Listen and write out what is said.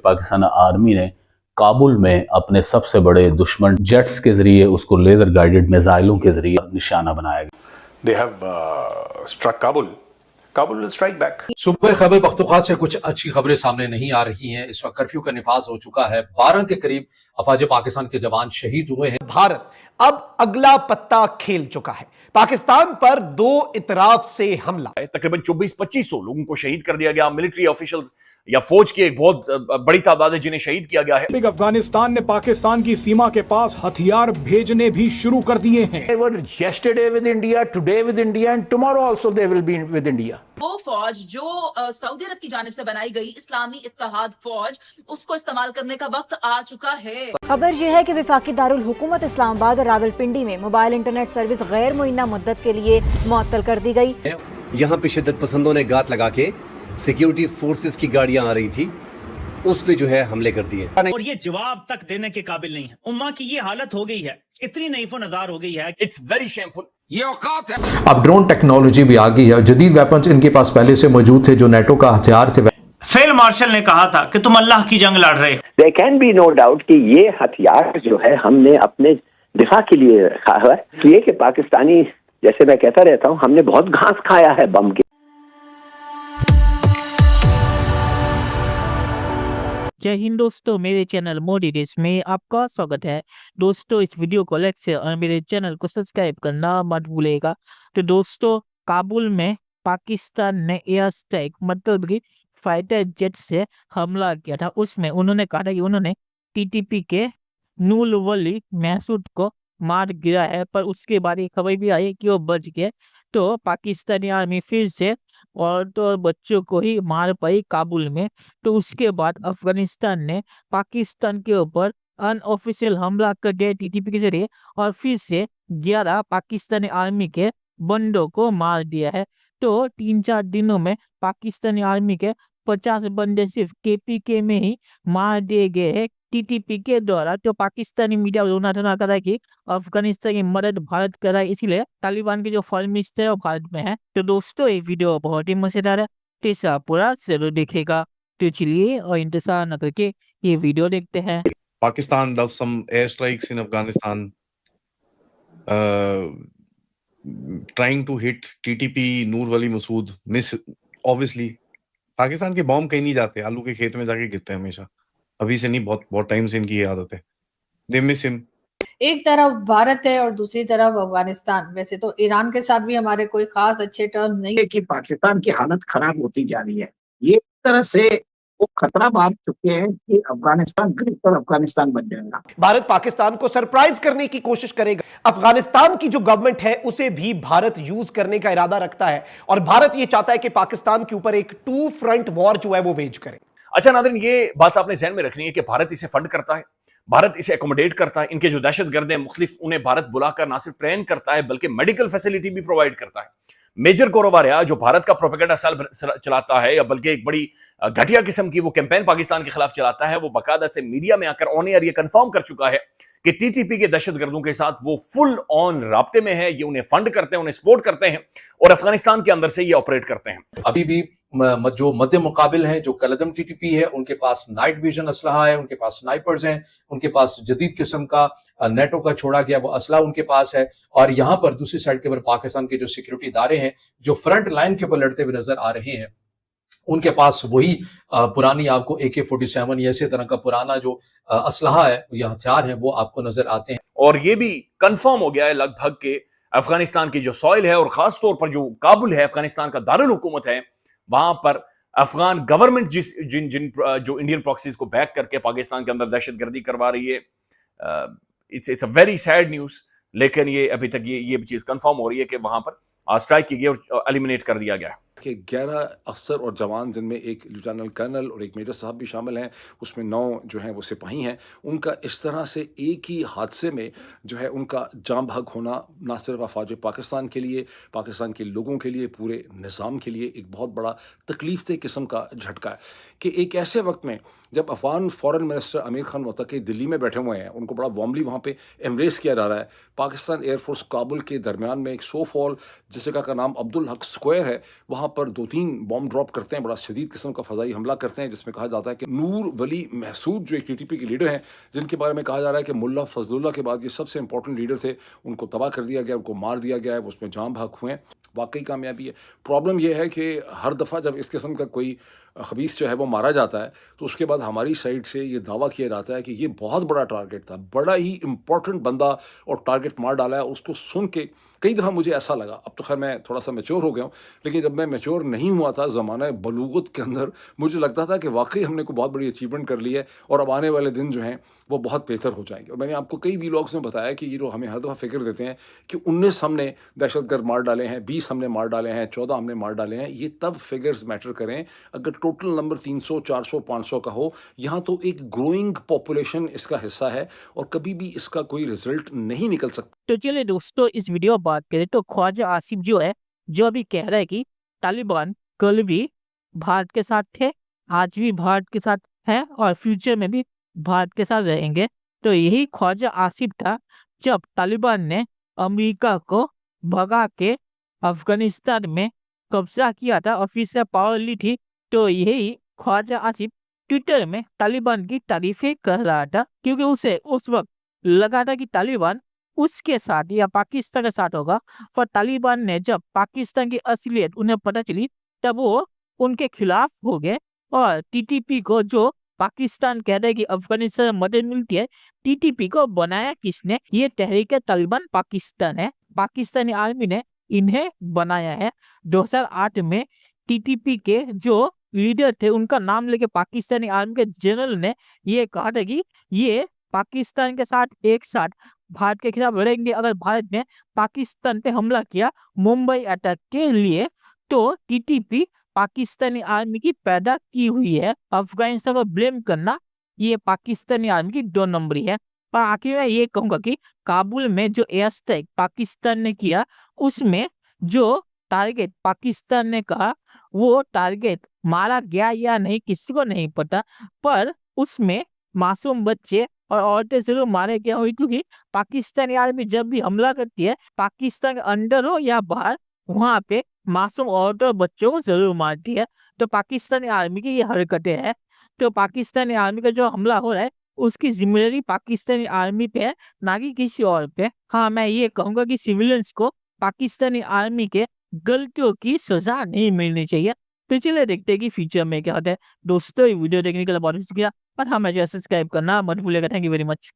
Pakistan army ने काबुल में अपने सबसे बड़े दुश्मन जेट्स के जरिए उसको लेजर गाइडेड मिसाइलों के जरिए निशाना बनाया गया। They have struck Kabul. Kabul will strike back. सुबह खैबर पख्तूनख्वा से कुछ अच्छी खबरें सामने नहीं आ रही हैं। इस वक्त कर्फ्यू का निफाज हो चुका है। 12 के करीब अफवाज पाकिस्तान के जवान शहीद हुए हैं। भारत अब अगला पत्ता खेल चुका है। पाकिस्तान पर दो इतराफ से हमला, तकरीबन 2400-2500 लोगों को शहीद कर दिया गया। मिलिट्री ऑफिशियल्स या फौज की एक बहुत बड़ी तादाद है जिन्हें शहीद किया गया है। अफगानिस्तान ने पाकिस्तान की सीमा के पास हथियार भेजने भी शुरू कर दिए हैं। They were yesterday with India, today with India, and tomorrow also they will be with India. वो फौज जो सऊदी अरब की जानिब से बनाई गई इस्लामी इत्तेहाद फौज, उसको इस्तेमाल करने का वक्त आ चुका है। खबर यह है कि वफाकी दारुल हुकूमत इस्लामाबाद और रावलपिंडी में मोबाइल इंटरनेट सर्विस गैर मुइन्ना मुद्दत के लिए मुअत्तल कर दी गई। यहाँ पे शिद्दत पसंदों ने गात लगा के सिक्योरिटी फोर्सेस की गाड़ियां आ रही थी, उस पे जो है हमले कर दिए और ये जवाब तक देने के काबिल नहीं है। उम्मा की ये हालत हो गई है, इतनी नईफो नजार हो गई है। It's very shameful. ये औकात है। अब ड्रोन टेक्नोलॉजी भी आ गई है। जदीद वेपन्स इनके पास पहले से मौजूद थे जो नेटो का हथियार थे। फील्ड मार्शल ने कहा था कि तुम अल्लाह की जंग लड़ रहे हो। There can be no doubt कि ये हथियार जो है हमने अपने दिफा के लिए रखा है, इसलिए कि पाकिस्तानी, जैसे मैं कहता रहता हूँ, हमने बहुत घास खाया है बम के। जय हिंद दोस्तों, मेरे चैनल मोदी देश में आपका स्वागत है। दोस्तों, इस वीडियो को लाइक शेयर और मेरे चैनल को सब्सक्राइब करना मत भूलेगा। तो दोस्तों, काबुल में पाकिस्तान ने एयर स्ट्राइक मतलब कि फाइटर जेट से हमला किया था। उसमें उन्होंने कहा था कि उन्होंने टीटीपी के नूर वली महसूद को मार गिरा है, पर उसके बाद एक खबर भी आई कि वो बच गए। तो पाकिस्तानी आर्मी फिर से औरतों और बच्चों को ही मार पाई काबुल में। तो उसके बाद अफगानिस्तान ने पाकिस्तान के ऊपर अनऑफिशियल हमला कर दिया टीटीपी के जरिए और फिर से 11 पाकिस्तानी आर्मी के बंदों को मार दिया है। तो 3-4 दिनों में पाकिस्तानी आर्मी के 50 बंदे सिर्फ केपीके में ही मार दिए गए हैं टीटीपी के द्वारा। तो पाकिस्तानी मीडिया रोना धोना कर रहा है कि अफगानिस्तान की मदद भारत कर रहा है, इसलिए तालिबान के जो फॉरेन मिनिस्टर है वो भारत में है। तो दोस्तों, ये वीडियो बहुत ही मजेदार है, तो इसे पूरा जरूर देखेगा। तो चलिए और इंतजार न करके ये वीडियो देखते हैं। Pakistan does some airstrikes in Afghanistan, trying to hit TTP, Noor Wali Masood. Miss, obviously, Pakistan के बॉम्ब कहीं नहीं जाते, आलू के खेत में जाके गिरते हैं हमेशा। अभी से नहीं, बहुत बहुत टाइम से इनकी ये आदत है। They miss him. एक तरफ भारत है और दूसरी तरफ अफगानिस्तान। वैसे तो ईरान के साथ भी हमारे कोई खास अच्छे टर्म नहीं है कि पाकिस्तान की हालत खराब होती जा रही है। ये एक तरह से वो खतरा बांध चुके हैं कि अफगानिस्तान ग्रेटर अफगानिस्तान बन जाएगा। भारत पाकिस्तान को सरप्राइज करने की कोशिश करेगा। अफगानिस्तान की जो गवर्नमेंट है उसे भी भारत यूज करने का इरादा रखता है और भारत ये चाहता है कि पाकिस्तान के ऊपर एक 2 फ्रंट वॉर जो है वो वेज करे। अच्छा नाज़रीन, ये बात आपने ध्यान में रखनी है कि भारत इसे फंड करता है, भारत इसे एकोमोडेट करता है। इनके जो दहशतगर्द हैं मुख्तलिफ, उन्हें भारत बुलाकर ना सिर्फ ट्रेन करता है बल्कि मेडिकल फैसिलिटी भी प्रोवाइड करता है। मेजर कोरोवारिया जो भारत का प्रोपेगेंडा सेल चलाता है, या बल्कि एक बड़ी घटिया किस्म की वो कैंपेन पाकिस्तान के खिलाफ चलाता है, वो बाकायदा से मीडिया में आकर ऑन एयर ये कंफर्म कर चुका है कि टीटीपी के दहशतगर्दों के साथ वो फुल ऑन राब्ते में है। ये उन्हें फंड करते हैं, उन्हें सपोर्ट करते हैं और अफगानिस्तान के अंदर से ये ऑपरेट करते हैं। अभी भी जो मध्य मुकाबिल हैं, जो कलदम टीटीपी है, उनके पास नाइट विजन असलहा है, उनके पास स्नाइपर्स हैं, उनके पास जदीद किस्म का नेटो का छोड़ा गया वो असला उनके पास है। और यहाँ पर दूसरी साइड के ऊपर पाकिस्तान के जो सिक्योरिटी इदारे हैं जो फ्रंट लाइन के ऊपर लड़ते हुए नजर आ रहे हैं, उनके पास वही पुरानी आपको AK-47 या इसी तरह का पुराना जो असलहा है या हथियार है वो आपको नजर आते हैं। और ये भी कंफर्म हो गया है लगभग के अफगानिस्तान की जो सॉइल है और खास तौर पर जो काबुल है, अफगानिस्तान का दारुल हुकूमत है, वहां पर अफगान गवर्नमेंट जो इंडियन प्रॉक्सीज को बैक करके पाकिस्तान के अंदर दहशतगर्दी करवा रही है। It's a very sad news, लेकिन ये अभी तक ये चीज कंफर्म हो रही है कि वहां पर स्ट्राइक की गई और एलिमिनेट कर दिया गया कि 11 अफसर और जवान, जिनमें एक लेफ्टिनेंट कर्नल और एक मेजर साहब भी शामिल हैं, उसमें 9 जो हैं वो सिपाही हैं, उनका इस तरह से एक ही हादसे में जो है उनका जान भाग होना ना सिर्फ अफवाज पाकिस्तान के लिए, पाकिस्तान के लोगों के लिए, पूरे निज़ाम के लिए एक बहुत बड़ा तकलीफ दह किस्म का झटका है कि एक ऐसे वक्त में जब अफगान फॉरेन मिनिस्टर आमिर खान मुत्तकी दिल्ली में बैठे हुए हैं, उनको बड़ा वार्मली वहाँ पे एम्ब्रेस किया जा रहा है। पाकिस्तान एयरफोर्स काबुल के दरमियान में एक सो फॉल जिस जगह का नाम अब्दुल हक स्क्वायर है, वहाँ पर 2-3 बॉम्ब ड्रॉप करते हैं, बड़ा शदीद किस्म का फ़ज़ाई हमला करते हैं, जिसमें कहा जाता है कि नूर वली महसूद जो एक टीटीपी के लीडर हैं, जिनके बारे में कहा जा रहा है कि मुल्ला फजलुल्लाह के बाद ये सबसे इंपॉर्टेंट लीडर थे, उनको तबाह कर दिया गया, उनको मार दिया गया है, उसमें जाम भाग हुए हैं। वाकई कामयाबी है। प्रॉब्लम यह है कि हर दफ़ा जब इस किस्म का कोई खबीस जो है वो मारा जाता है, तो उसके बाद हमारी साइड से ये दावा किया जाता है कि ये बहुत बड़ा टारगेट था, बड़ा ही इंपॉर्टेंट बंदा और टारगेट मार डाला है। उसको सुन के कई दफ़ा मुझे ऐसा लगा, अब तो खैर मैं थोड़ा सा मैच्योर हो गया हूँ, लेकिन जब मैं मैच्योर नहीं हुआ था ज़माना बलूगत के अंदर, मुझे लगता था कि वाकई हमने कोई बहुत बड़ी अचीवमेंट कर ली है और अब आने वाले दिन जो हैं वो बहुत बेहतर हो जाएंगे। और मैंने आपको कई वीलॉग्स में बताया कि ये जो हमें हर दफ़ा फिक्र देते हैं कि 19 हमने दहशतगर्द मार डाले हैं, 20 हमने मार डाले हैं, 14 हमने मार डाले हैं, ये तब फिगर्स मैटर करें अगर टोटल नंबर 300, 400, 500 का हो। यहाँ तो एक ग्रोइंग पॉपुलेशन इसका हिस्सा है और कभी भी इसका कोई रिजल्ट नहीं निकल सकता। तो चलिए दोस्तों, इस वीडियो में बात करें तो ख्वाजा आसिफ जो है, जो अभी कह रहा है कि तालिबान कल भी भारत के साथ थे, आज भी भारत के साथ हैं और फ्यूचर में भी भारत के साथ रहेंगे। तो यही ख्वाजा आसिफ था जब तालिबान ने अमेरिका को भगा के अफगानिस्तान में कब्जा किया था और फिर से पावर ली थी। तो यही ख्वाजा आसिफ ट्विटर में तालिबान की तारीफें कर रहा था, क्योंकि उसे उस वक्त लगा था कि तालिबान उसके साथ या पाकिस्तान के साथ होगा। पर तालिबान ने जब पाकिस्तान की असलियत उन्हें पता चली, तब वो उनके खिलाफ हो गए। और टीटीपी को, जो पाकिस्तान कहता है कि अफगानिस्तान में मदद मिलती है, टीटीपी को बनाया किसने? ये तहरीक तालिबान पाकिस्तान है, पाकिस्तानी आर्मी ने इन्हें बनाया है। 2008 में टीटीपी के जो लीडर थे उनका नाम लेके पाकिस्तानी आर्मी के जनरल ने ये कहा था कि ये पाकिस्तान के साथ एक साथ भारत के खिलाफ लड़ेंगे अगर भारत ने पाकिस्तान पे हमला किया मुंबई अटैक के लिए। तो टीटीपी पाकिस्तानी आर्मी की पैदा की हुई है। अफगानिस्तान को ब्लेम करना ये पाकिस्तानी आर्मी की 2 नंबरी है। पर आखिर में ये कहूंगा कि काबुल में जो एयर स्ट्राइक पाकिस्तान ने किया, उसमें जो टारगेट पाकिस्तान ने कहा वो टारगेट मारा गया या नहीं किसी को नहीं पता, पर उसमें मासूम बच्चे और औरतें जरूर मारे गए हुए, क्योंकि पाकिस्तानी आर्मी जब भी हमला करती है, पाकिस्तान के अंदर हो या बाहर, वहां पे मासूम औरतों और बच्चों को जरूर मारती है। तो पाकिस्तानी आर्मी की ये हरकतें हैं। तो पाकिस्तानी आर्मी का जो हमला हो रहा है उसकी जिम्मेदारी पाकिस्तानी आर्मी पे है, ना कि किसी और पे। हाँ, मैं ये कहूंगा कि सिविलियंस को पाकिस्तानी आर्मी के गलतियों की सजा नहीं मिलनी चाहिए। तो चलिए देखते हैं कि फ्यूचर में क्या होता है। दोस्तों, वीडियो देखने के लिए बहुत शुक्रिया और हमें सब्सक्राइब करना मत भूलिएगा। Thank you very much.